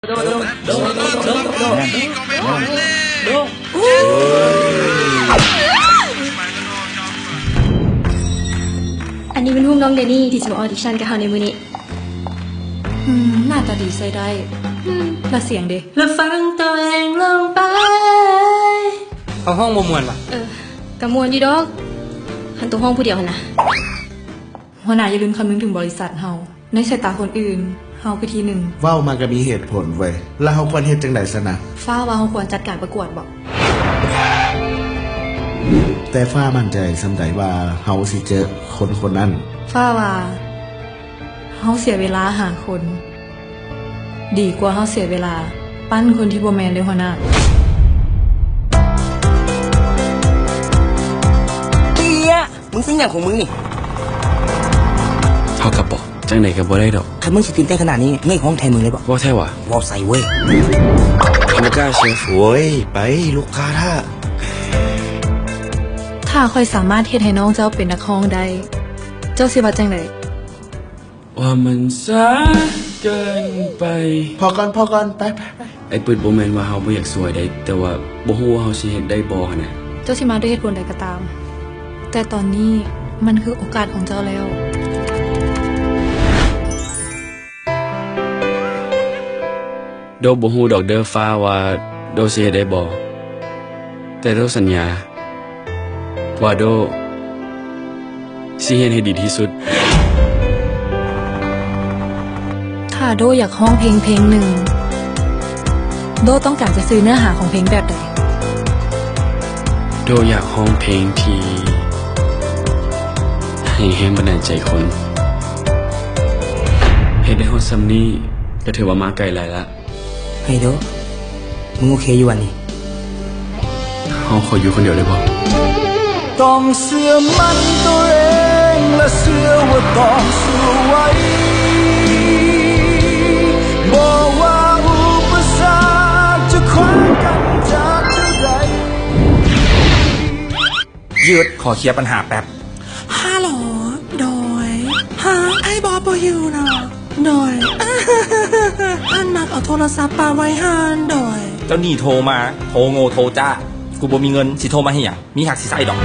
อันนี้เป็นหุ้มน้องเดนี่ที่จะมาออดิชั่นกับเขาในมื้อนี้หน้าตาดีใส่ได้แล้วเสียงเด้แล้วฟังตัวเองลงไปเอาห้องมวนว่ะกะมวนดีดอกหันตัวห้องผู้เดียวหั่นนะหัวหน้าอย่าลืมคำนึงถึงบริษัทเฮาในสายตาคนอื่นเฮาคือที่หนึ่งเว้ามาก็มีเหตุผลเว้ยแล้วเฮาควรเฮ็ดจังได๋ซะนะฟ้าว่าเฮาควรจัดการประกวดบ่แต่ฟ้ามั่นใจสำใดว่าเฮาสิเจอคนนั้นฟ้าว่าเฮาเสียเวลาหาคนดีกว่าเฮาเสียเวลาปั้นคนที่บ่แม่นเลยหัวหน้าเตี้ยมึงเป็นอย่างของมึงนี่เท่ากับบ่จังไหนกับบ่ได้ดอกถ้ามึงสิตื่นเต้นขนาดนี้เงยห้องแทนมึงเลยบ่ว่าแท้วะว่าใส่เว้ยบ่กล้าเชฟโอ้ยไปลูกค้าถ้าค่อยสามารถเฮ็ดให้น้องเจ้าเป็นนักร้องได้เจ้าสิว่าจังได๋ว่ามันซะเกินไปพอก่อนไปไอ้ปืดบ่แม่นว่าเฮาบ่อยากสวยได้แต่ว่าบ่ฮู้ว่าเฮาสิเฮ็ดได้บ่นะเจ้าสิมาด้วยเหตุผลใดก็ตามแต่ตอนนี้มันคือโอกาสของเจ้าแล้วโดบ่ฮู้ดอกเด้อฟ้าว่าโดสิเฮ็ดได้บ่แต่โดสัญญาว่าโดสิเฮ็ดให้ดีที่สุดถ้าโดอยากร้องเพลงหนึ่งโดต้องการจะซื้อเนื้อหาของเพลงแบบใดโดอยากร้องเพลงที่ให้แรงบันดาลใจคนเฮ็ดได้ฮอดซ้ำนี้ก็ถือว่ามาไกลหลายละเฮ้ยโดมึงโอเคอยู่วันนี้เฮาขออยู่คนเดียวได้บ่ต้องเชื่อมันตัวเองและเชื่อว่าต้องสู้ไว้บอกว่าอุปสรรคจะขวางกันจากเท่าไรยืดขอเคลียร์ปัญหาแป๊บฮัลโหลโดยไอ้บอบอยู่เนาะโดยอันมักเอาโทรศัพท์ปาไว้ฮันโดยเจ้าหนี้โทรมาโทรโง่โทรจ้ากูบ่มีเงินสิโทรมาให้หยังมีหักสิใส่ดอก